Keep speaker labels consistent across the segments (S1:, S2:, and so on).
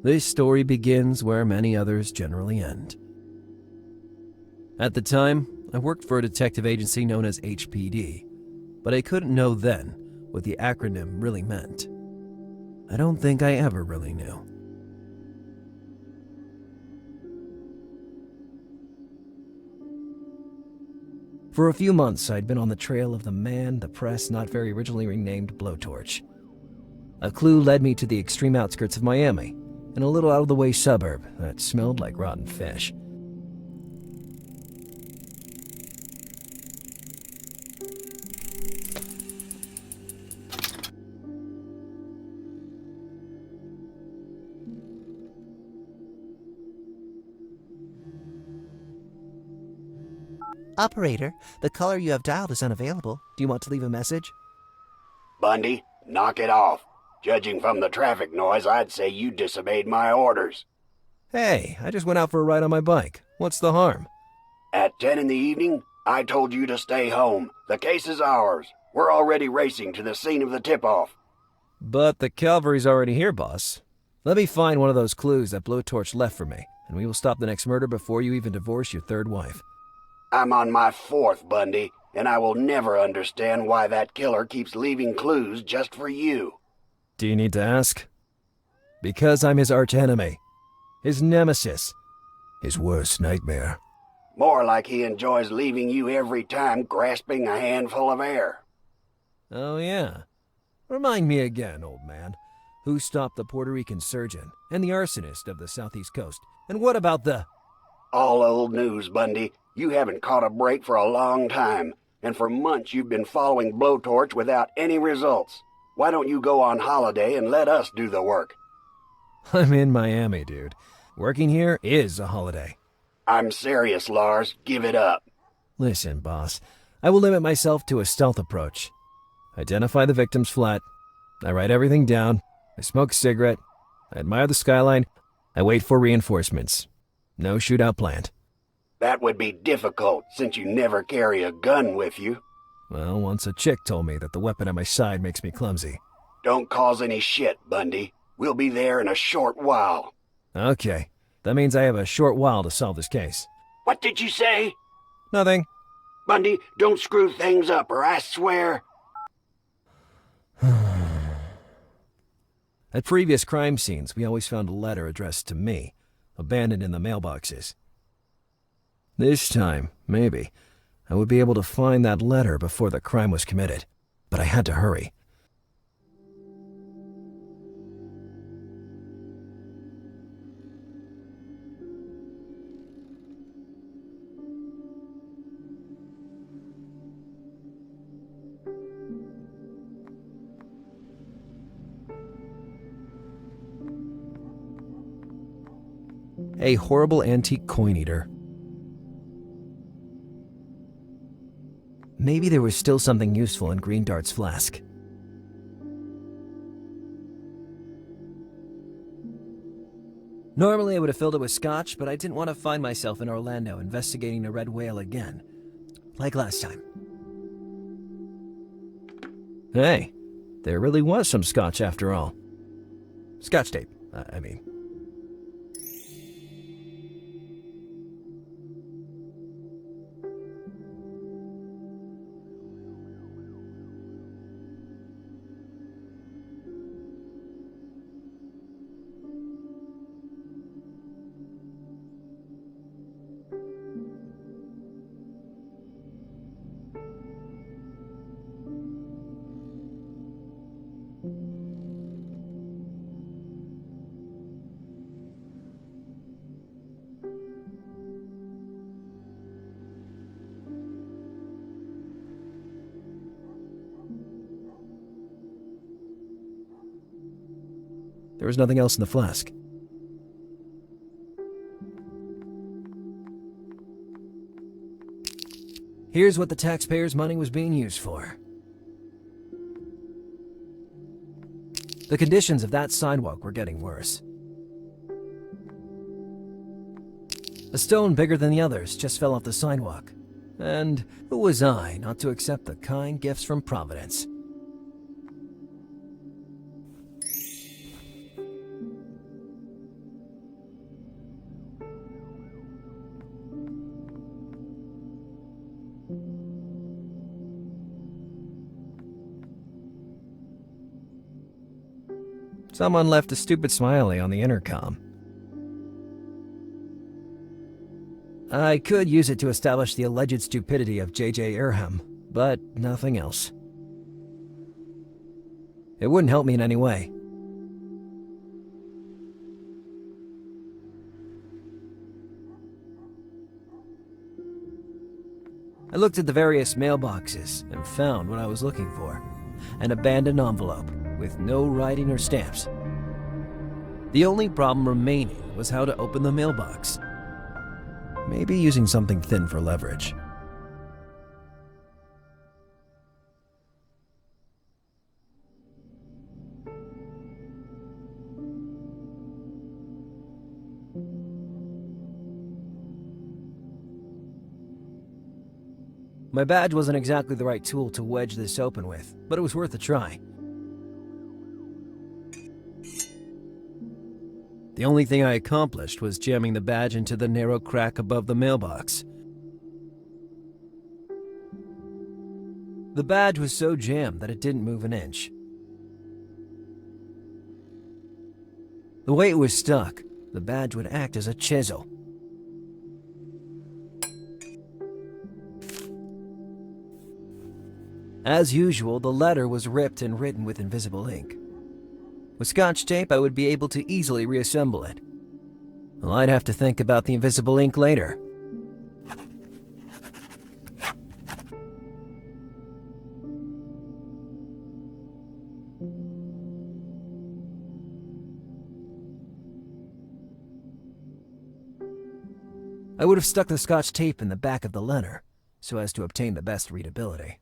S1: This story begins where many others generally end. At the time, I worked for a detective agency known as HPD, but I couldn't know then what the acronym really meant. I don't think I ever really knew. For a few months, I'd been on the trail of the man the press not very originally renamed Blowtorch. A clue led me to the extreme outskirts of Miami, in a little out-of-the-way suburb that smelled like rotten fish.
S2: Operator, the caller you have dialed is unavailable. Do you want to leave a message?
S3: Bundy, knock it off. Judging from the traffic noise, I'd say you disobeyed my orders.
S1: Hey, I just went out for a ride on my bike. What's the harm?
S3: At 10 in the evening, I told you to stay home. The case is ours. We're already racing to the scene of the tip-off.
S1: But the cavalry's already here, boss. Let me find one of those clues that Blowtorch left for me, and we will stop the next murder before you even divorce your third wife.
S3: I'm on my fourth, Bundy, and I will never understand why that killer keeps leaving clues just for you.
S1: Do you need to ask? Because I'm his archenemy, his nemesis, his worst nightmare.
S3: More like he enjoys leaving you every time grasping a handful of air.
S1: Oh yeah. Remind me again, old man. Who stopped the Puerto Rican surgeon and the arsonist of the southeast coast? And what about the...
S3: All old news, Bundy. You haven't caught a break for a long time, and for months you've been following Blowtorch without any results. Why don't you go on holiday and let us do the work?
S1: I'm in Miami, dude. Working here is a holiday.
S3: I'm serious, Lars. Give it up.
S1: Listen, boss. I will limit myself to a stealth approach. Identify the victim's flat. I write everything down. I smoke a cigarette. I admire the skyline. I wait for reinforcements. No shootout planned.
S3: That would be difficult, since you never carry a gun with you.
S1: Well, once a chick told me that the weapon at my side makes me clumsy.
S3: Don't cause any shit, Bundy. We'll be there in a short while.
S1: Okay. That means I have a short while to solve this case.
S3: What did you say?
S1: Nothing.
S3: Bundy, don't screw things up, or I swear...
S1: At previous crime scenes, we always found a letter addressed to me, abandoned in the mailboxes. This time, maybe, I would be able to find that letter before the crime was committed. But I had to hurry. A horrible antique coin eater. Maybe there was still something useful in Green Dart's flask. Normally I would have filled it with scotch, but I didn't want to find myself in Orlando investigating a red whale again. Like last time. Hey, there really was some scotch after all. Scotch tape, I mean. There was nothing else in the flask. Here's what the taxpayers' money was being used for. The conditions of that sidewalk were getting worse. A stone bigger than the others just fell off the sidewalk. And who was I not to accept the kind gifts from Providence? Someone left a stupid smiley on the intercom. I could use it to establish the alleged stupidity of J.J. Irham, but nothing else. It wouldn't help me in any way. I looked at the various mailboxes and found what I was looking for: an abandoned envelope with no writing or stamps. The only problem remaining was how to open the mailbox. Maybe using something thin for leverage. My badge wasn't exactly the right tool to wedge this open with, but it was worth a try. The only thing I accomplished was jamming the badge into the narrow crack above the mailbox. The badge was so jammed that it didn't move an inch. The way it was stuck, the badge would act as a chisel. As usual, the letter was ripped and written with invisible ink. With Scotch tape, I would be able to easily reassemble it. Well, I'd have to think about the invisible ink later. I would have stuck the Scotch tape in the back of the letter, so as to obtain the best readability.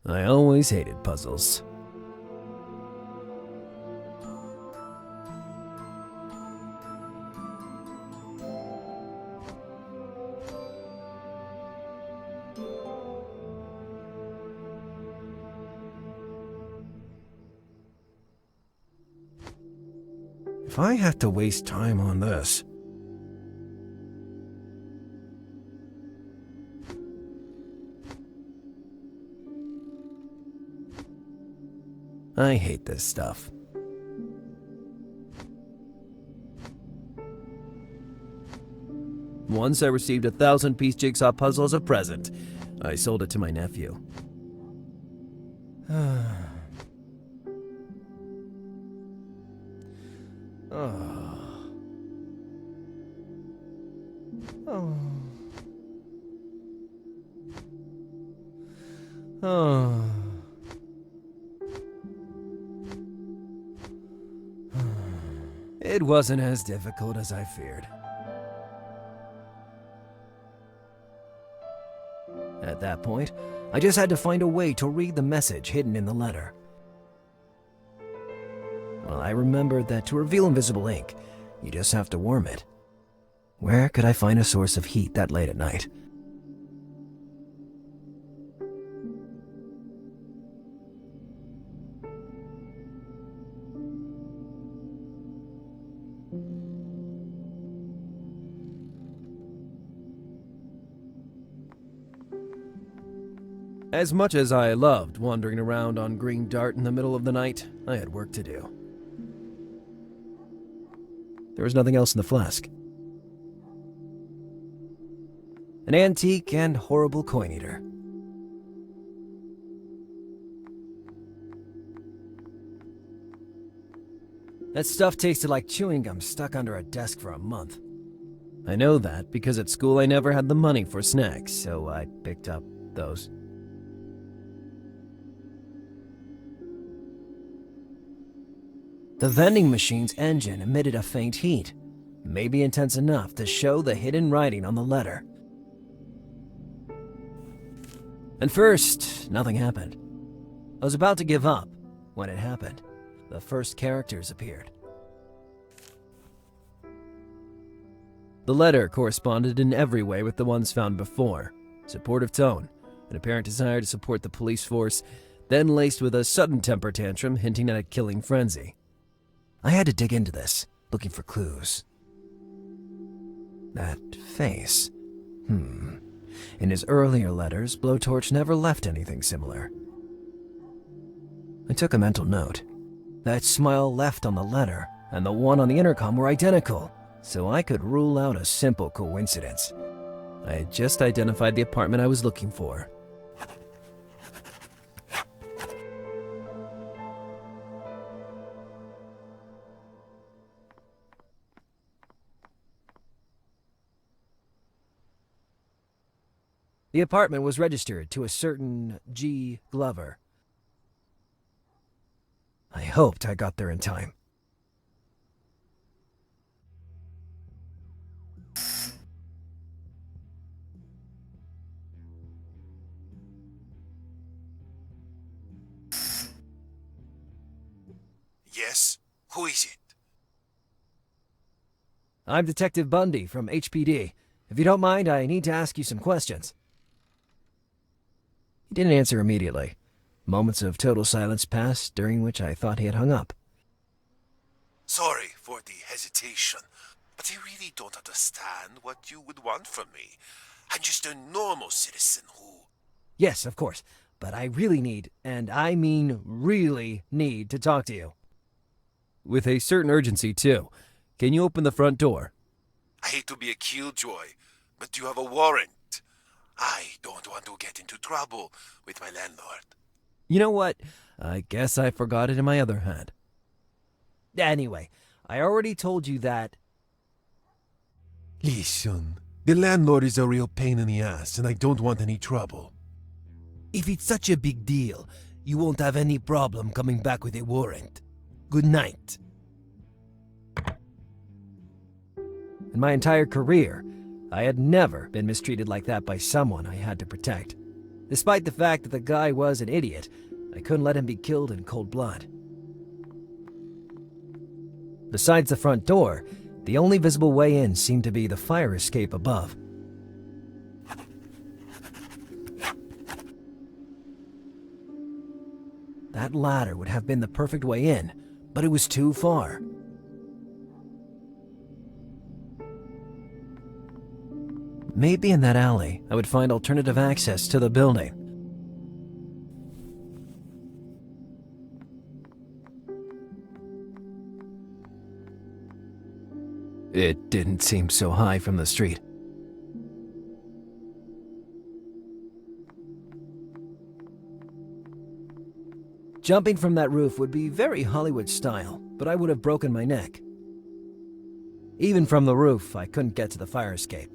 S1: I always hated puzzles. If I have to waste time on this... I hate this stuff. Once I received a 1,000-piece jigsaw puzzle as a present. I sold it to my nephew. It wasn't as difficult as I feared. At that point, I just had to find a way to read the message hidden in the letter. Well, I remembered that to reveal invisible ink, you just have to warm it. Where could I find a source of heat that late at night? As much as I loved wandering around on green dirt in the middle of the night, I had work to do. There was nothing else in the flask. An antique and horrible coin eater. That stuff tasted like chewing gum stuck under a desk for a month. I know that because at school I never had the money for snacks, so I picked up those. The vending machine's engine emitted a faint heat, maybe intense enough to show the hidden writing on the letter. At first, nothing happened. I was about to give up when it happened. The first characters appeared. The letter corresponded in every way with the ones found before. Supportive tone, an apparent desire to support the police force, then laced with a sudden temper tantrum hinting at a killing frenzy. I had to dig into this, looking for clues. That face. In his earlier letters, Blowtorch never left anything similar. I took a mental note. That smile left on the letter and the one on the intercom were identical, so I could rule out a simple coincidence. I had just identified the apartment I was looking for. The apartment was registered to a certain G. Glover. I hoped I got there in time.
S4: Yes? Who is it?
S1: I'm Detective Bundy from HPD. If you don't mind, I need to ask you some questions. He didn't answer immediately. Moments of total silence passed, during which I thought he had hung up.
S4: Sorry for the hesitation, but I really don't understand what you would want from me. I'm just a normal citizen who...
S1: Yes, of course, but I really need, and I mean really need, to talk to you. With a certain urgency, too. Can you open the front door?
S4: I hate to be a killjoy, but you have a warrant. I don't want to get into trouble with my landlord.
S1: You know what? I guess I forgot it in my other hand. Anyway, I already told you that...
S5: Listen, the landlord is a real pain in the ass, and I don't want any trouble.
S1: If it's such a big deal, you won't have any problem coming back with a warrant. Good night. In my entire career, I had never been mistreated like that by someone I had to protect. Despite the fact that the guy was an idiot, I couldn't let him be killed in cold blood. Besides the front door, the only visible way in seemed to be the fire escape above. That ladder would have been the perfect way in, but it was too far. Maybe in that alley, I would find alternative access to the building. It didn't seem so high from the street. Jumping from that roof would be very Hollywood style, but I would have broken my neck. Even from the roof, I couldn't get to the fire escape.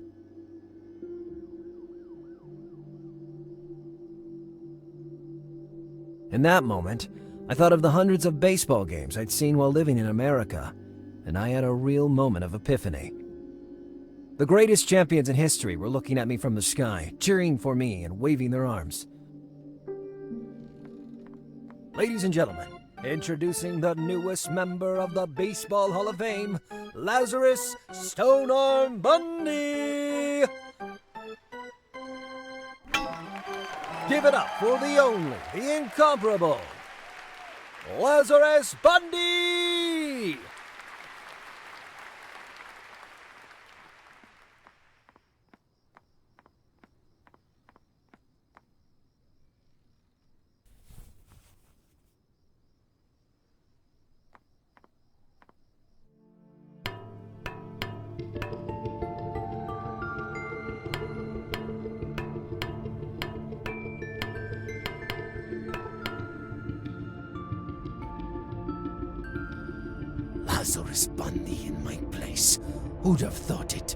S1: In that moment, I thought of the hundreds of baseball games I'd seen while living in America, and I had a real moment of epiphany. The greatest champions in history were looking at me from the sky, cheering for me and waving their arms. Ladies and gentlemen, introducing the newest member of the Baseball Hall of Fame, Lazarus Stonearm Bundy! Give it up for the only, the incomparable, Lazarus Bundy!
S5: Lazarus Bundy in my place. Who'd have thought it?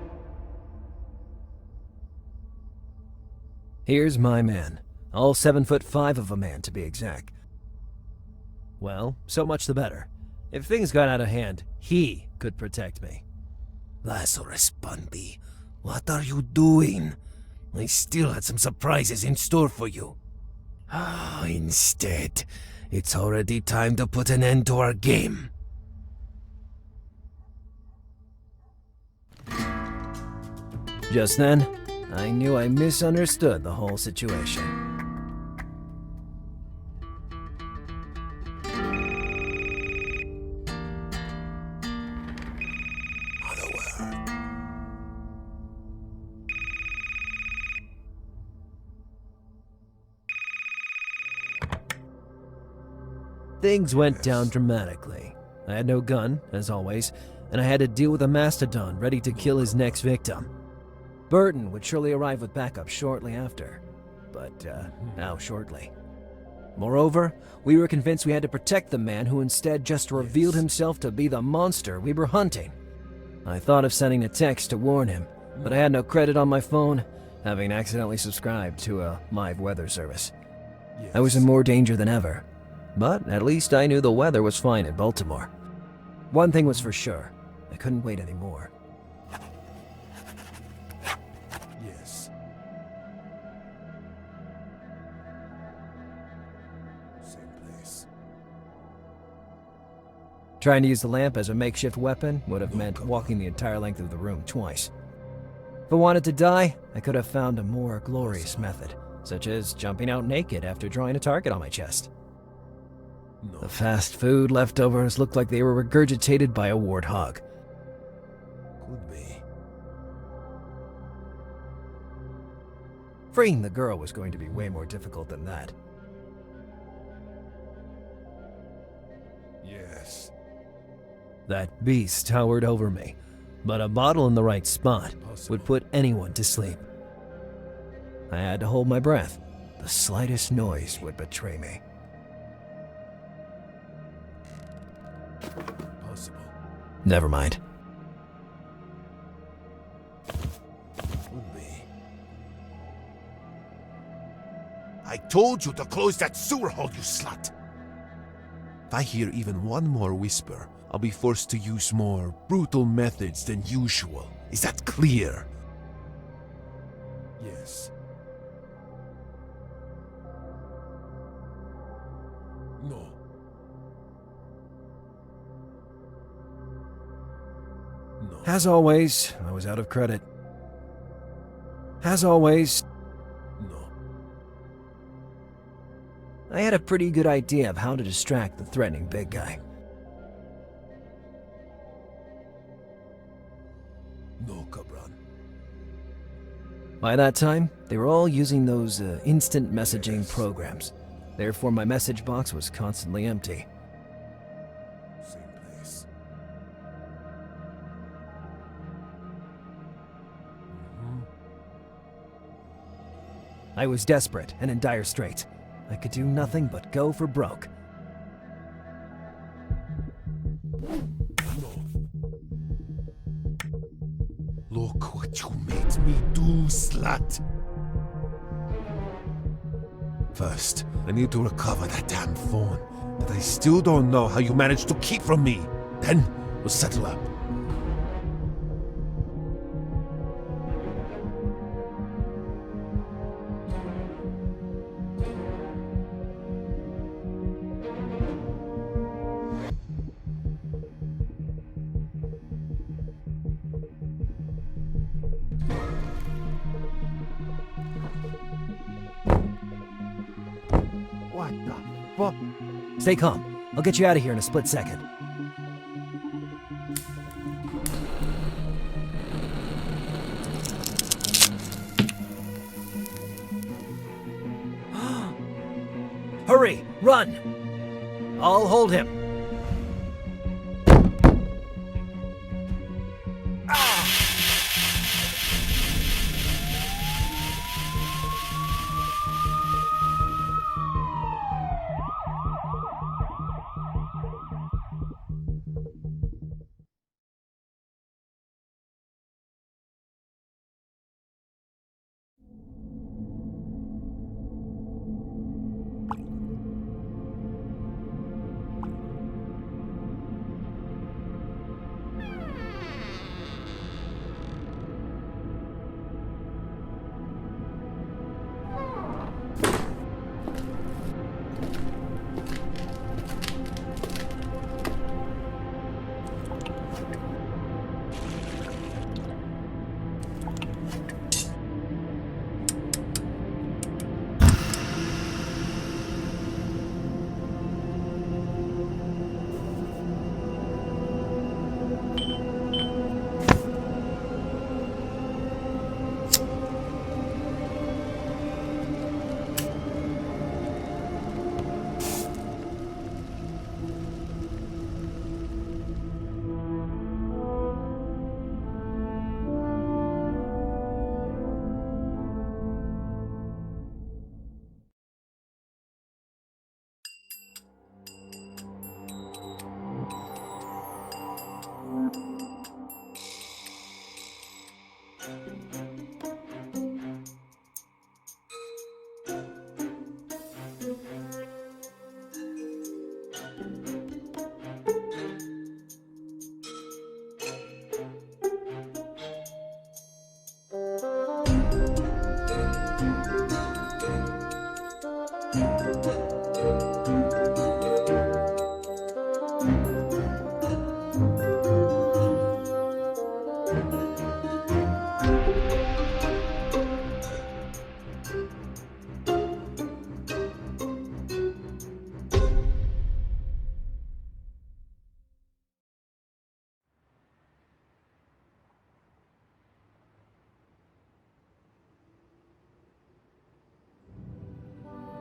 S1: Here's my man. All 7'5" of a man, to be exact. Well, so much the better. If things got out of hand, he could protect me.
S5: Lazarus Bundy, what are you doing? I still had some surprises in store for you. Instead, it's already time to put an end to our game.
S1: Just then, I knew I misunderstood the whole situation. Things went down dramatically. I had no gun, as always, and I had to deal with a mastodon ready to kill his next victim. Burton would surely arrive with backup shortly after, but how shortly? Moreover, we were convinced we had to protect the man who instead just revealed himself to be the monster we were hunting. I thought of sending a text to warn him, but I had no credit on my phone, having accidentally subscribed to a live weather service. I was in more danger than ever, but at least I knew the weather was fine in Baltimore. One thing was for sure, I couldn't wait anymore.
S4: Yes. Same place.
S1: Trying to use the lamp as a makeshift weapon would have meant walking the entire length of the room twice. If I wanted to die, I could have found a more glorious method, such as jumping out naked after drawing a target on my chest.
S4: No.
S1: The fast food leftovers looked like they were regurgitated by a warthog.
S4: Could be.
S1: Freeing the girl was going to be way more difficult than that.
S4: Yes.
S1: That beast towered over me, but a bottle in the right spot would put anyone to sleep. I had to hold my breath. The slightest noise would betray me.
S4: Possible.
S1: Never mind.
S4: Could be. I told you to close that sewer hole, you slut! If I hear even one more whisper, I'll be forced to use more brutal methods than usual. Is that clear? Yes. No. No.
S1: As always, I was out of credit. As always,
S4: No.
S1: I had a pretty good idea of how to distract the threatening big guy.
S4: No, Cabron.
S1: By that time, they were all using those instant messaging programs. Therefore, my message box was constantly empty.
S4: Same place.
S1: I was desperate and in dire straits. I could do nothing but go for broke.
S4: No. Look what you made me do, slut! First, I need to recover that damn phone that I still don't know how you managed to keep from me. Then, we'll settle up. What the fuck?
S1: Stay calm. I'll get you out of here in a split second. Hurry! Run! I'll hold him.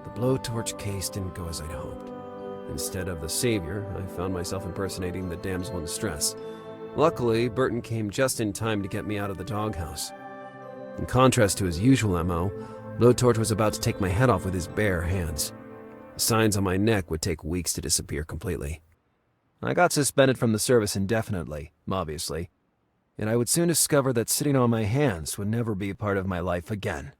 S1: The blowtorch case didn't go as I'd hoped. Instead of the savior, I found myself impersonating the damsel in distress. Luckily, Burton came just in time to get me out of the doghouse. In contrast to his usual MO, Blowtorch was about to take my head off with his bare hands. The signs on my neck would take weeks to disappear completely. I got suspended from the service indefinitely, obviously, and I would soon discover that sitting on my hands would never be a part of my life again.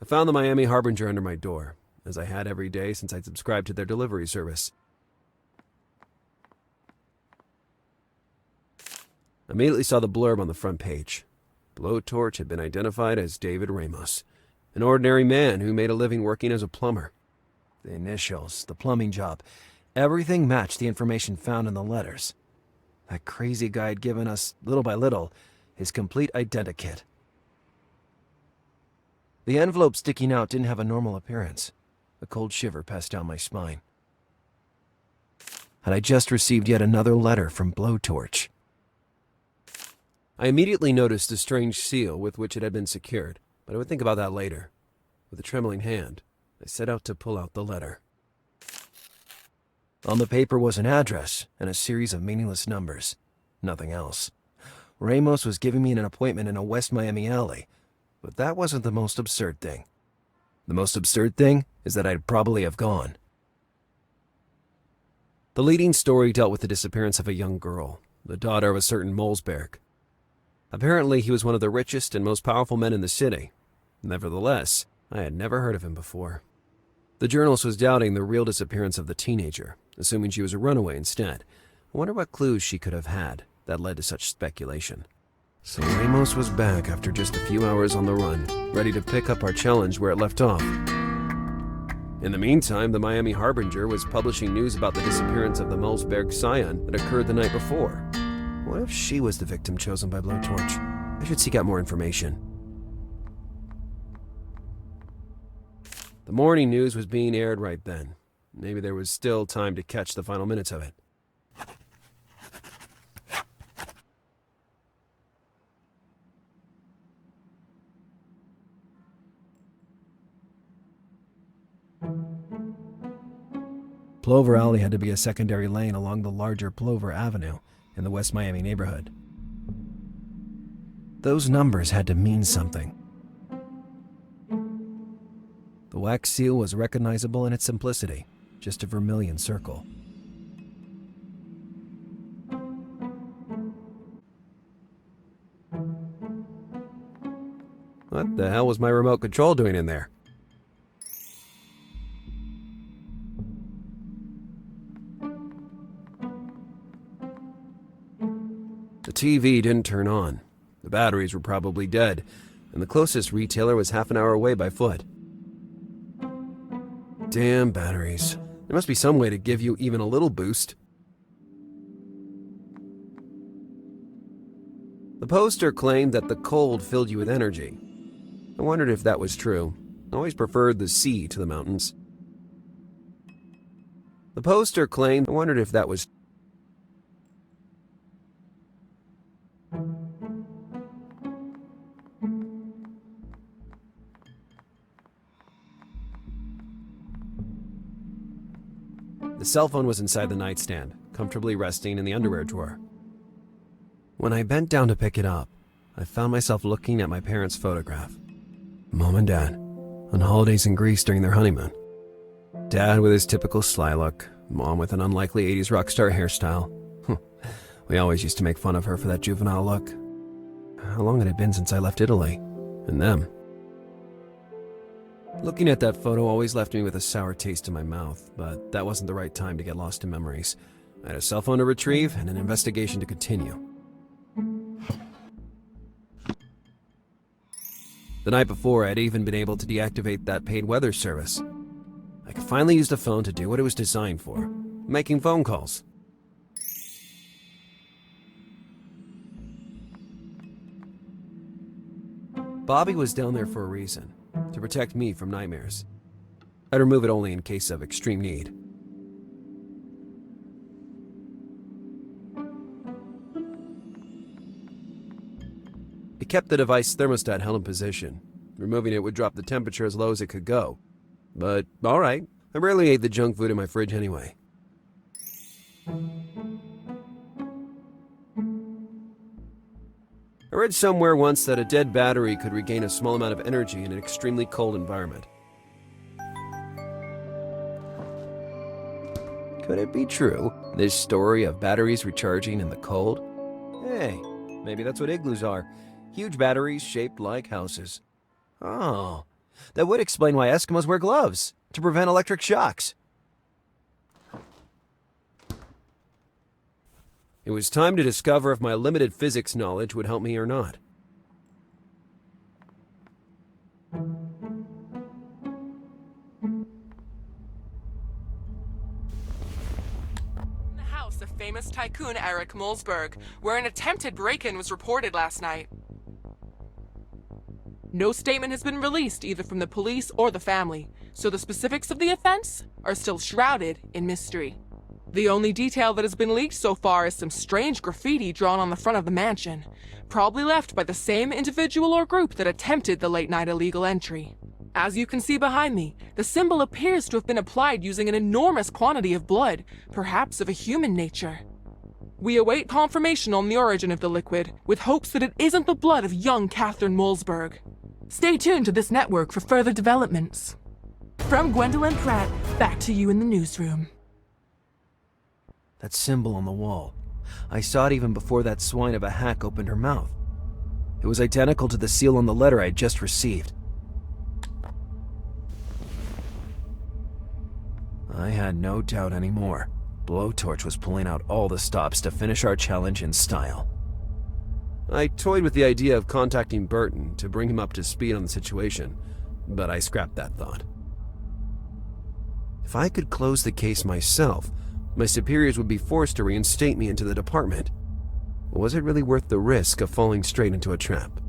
S1: I found the Miami Harbinger under my door, as I had every day since I'd subscribed to their delivery service. I immediately saw the blurb on the front page. Blowtorch had been identified as David Ramos, an ordinary man who made a living working as a plumber. The initials, the plumbing job, everything matched the information found in the letters. That crazy guy had given us, little by little, his complete identikit. The envelope sticking out didn't have a normal appearance. A cold shiver passed down my spine. Had I just received yet another letter from Blowtorch? I immediately noticed the strange seal with which it had been secured, but I would think about that later. With a trembling hand, I set out to pull out the letter. On the paper was an address and a series of meaningless numbers. Nothing else. Ramos was giving me an appointment in a West Miami alley, but that wasn't the most absurd thing. The most absurd thing is that I'd probably have gone. The leading story dealt with the disappearance of a young girl, the daughter of a certain Mulzberg. Apparently, he was one of the richest and most powerful men in the city. Nevertheless, I had never heard of him before. The journalist was doubting the real disappearance of the teenager, assuming she was a runaway instead. I wonder what clues she could have had that led to such speculation. So Ramos was back after just a few hours on the run, ready to pick up our challenge where it left off. In the meantime, the Miami Harbinger was publishing news about the disappearance of the Mulzberg scion that occurred the night before. What if she was the victim chosen by Blowtorch? I should seek out more information. The morning news was being aired right then. Maybe there was still time to catch the final minutes of it. Plover Alley had to be a secondary lane along the larger Plover Avenue in the West Miami neighborhood. Those numbers had to mean something. The wax seal was recognizable in its simplicity, just a vermilion circle. What the hell was my remote control doing in there? The TV didn't turn on. The batteries were probably dead, and the closest retailer was half an hour away by foot. Damn batteries. There must be some way to give you even a little boost. The poster claimed that the cold filled you with energy. I wondered if that was true. I always preferred the sea to the mountains. The poster claimed I wondered if that was The cell phone was inside the nightstand, comfortably resting in the underwear drawer. When I bent down to pick it up, I found myself looking at my parents' photograph. Mom and Dad, on holidays in Greece during their honeymoon. Dad with his typical sly look, Mom with an unlikely 80s rock star hairstyle. We always used to make fun of her for that juvenile look. How long had it been since I left Italy? And them? Looking at that photo always left me with a sour taste in my mouth, but that wasn't the right time to get lost in memories. I had a cell phone to retrieve and an investigation to continue. The night before, I'd even been able to deactivate that paid weather service. I could finally use the phone to do what it was designed for, making phone calls. Bobby was down there for a reason, to protect me from nightmares. I'd remove it only in case of extreme need. It kept the device thermostat held in position. Removing it would drop the temperature as low as it could go. But, alright, I rarely ate the junk food in my fridge anyway. I read somewhere once that a dead battery could regain a small amount of energy in an extremely cold environment. Could it be true, this story of batteries recharging in the cold? Hey, maybe that's what igloos are. Huge batteries shaped like houses. Oh, that would explain why Eskimos wear gloves, to prevent electric shocks. It was time to discover if my limited physics knowledge would help me or not.
S6: The house of famous tycoon Kathrin Mulzberg, where an attempted break-in was reported last night. No statement has been released either from the police or the family, so the specifics of the offense are still shrouded in mystery. The only detail that has been leaked so far is some strange graffiti drawn on the front of the mansion, probably left by the same individual or group that attempted the late-night illegal entry. As you can see behind me, the symbol appears to have been applied using an enormous quantity of blood, perhaps of a human nature. We await confirmation on the origin of the liquid, with hopes that it isn't the blood of young Kathrin Mulzberg. Stay tuned to this network for further developments. From Gwendolyn Pratt, back to you in the newsroom.
S1: That symbol on the wall. I saw it even before that swine of a hack opened her mouth. It was identical to the seal on the letter I had just received. I had no doubt anymore. Blowtorch was pulling out all the stops to finish our challenge in style. I toyed with the idea of contacting Burton to bring him up to speed on the situation, but I scrapped that thought. If I could close the case myself, my superiors would be forced to reinstate me into the department. Was it really worth the risk of falling straight into a trap?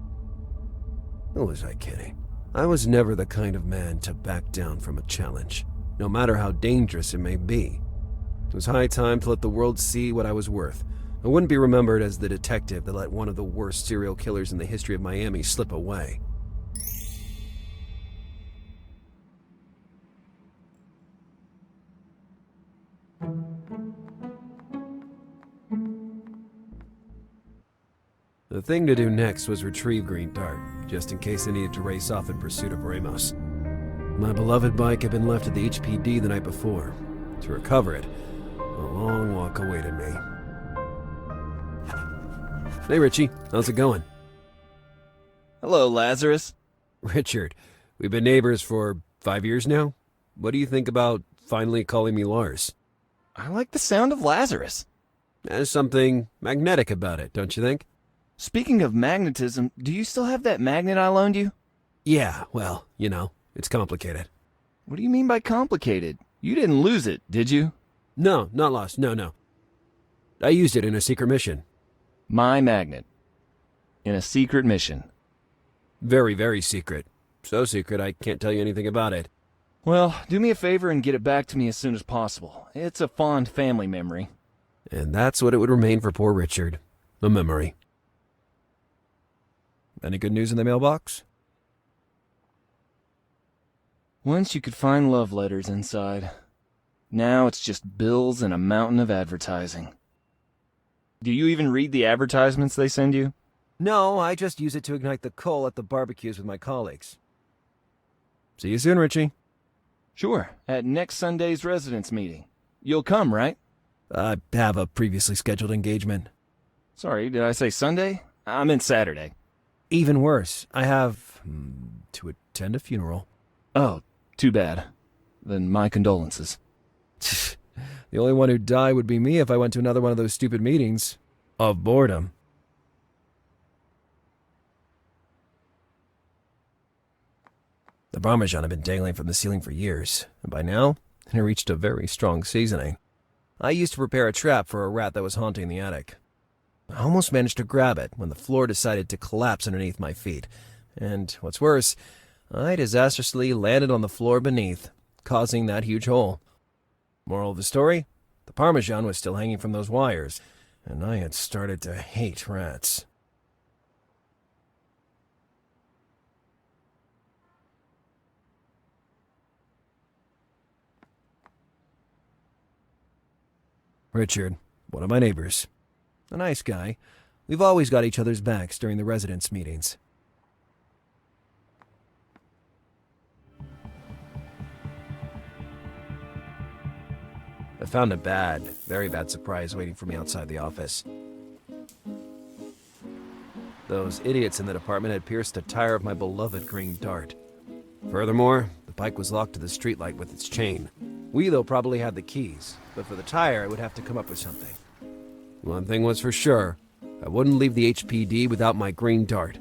S1: Or was I kidding? I was never the kind of man to back down from a challenge, no matter how dangerous it may be. It was high time to let the world see what I was worth. I wouldn't be remembered as the detective that let one of the worst serial killers in the history of Miami slip away. The thing to do next was retrieve Green Dart, just in case I needed to race off in pursuit of Ramos. My beloved bike had been left at the HPD the night before. To recover it, a long walk awaited me. Hey Richie, how's it going?
S7: Hello, Lazarus.
S1: Richard, we've been neighbors for 5 years now? What do you think about finally calling me Lars?
S7: I like the sound of Lazarus.
S1: There's something magnetic about it, don't you think?
S7: Speaking of magnetism, do you still have that magnet I loaned you?
S1: Yeah, well, you know, it's complicated.
S7: What do you mean by complicated? You didn't lose it, did you?
S1: No, not lost, no. I used it in a secret mission.
S7: My magnet. In a secret mission.
S1: Very, very secret. So secret I can't tell you anything about it.
S7: Well, do me a favor and get it back to me as soon as possible. It's a fond family memory.
S1: And that's what it would remain for poor Richard. A memory. Any good news in the mailbox?
S7: Once you could find love letters inside. Now it's just bills and a mountain of advertising. Do you even read the advertisements they send you?
S1: No, I just use it to ignite the coal at the barbecues with my colleagues. See you soon, Richie.
S7: Sure, at next Sunday's residence meeting. You'll come, right?
S1: I have a previously scheduled engagement.
S7: Sorry, did I say Sunday? I meant Saturday.
S1: Even worse, I have to attend a funeral.
S7: Oh, too bad. Then my condolences.
S1: The only one who'd die would be me if I went to another one of those stupid meetings. Of boredom. The Parmesan had been dangling from the ceiling for years, and by now, it had reached a very strong seasoning. I used to prepare a trap for a rat that was haunting the attic. I almost managed to grab it when the floor decided to collapse underneath my feet, and what's worse, I disastrously landed on the floor beneath, causing that huge hole. Moral of the story? The Parmesan was still hanging from those wires, and I had started to hate rats. Richard, one of my neighbors. A nice guy. We've always got each other's backs during the residents' meetings. I found a bad, very bad surprise waiting for me outside the office. Those idiots in the department had pierced a tire of my beloved green Dart. Furthermore, the bike was locked to the streetlight with its chain. We, though, probably had the keys, but for the tire, I would have to come up with something. One thing was for sure, I wouldn't leave the HPD without my green Dart.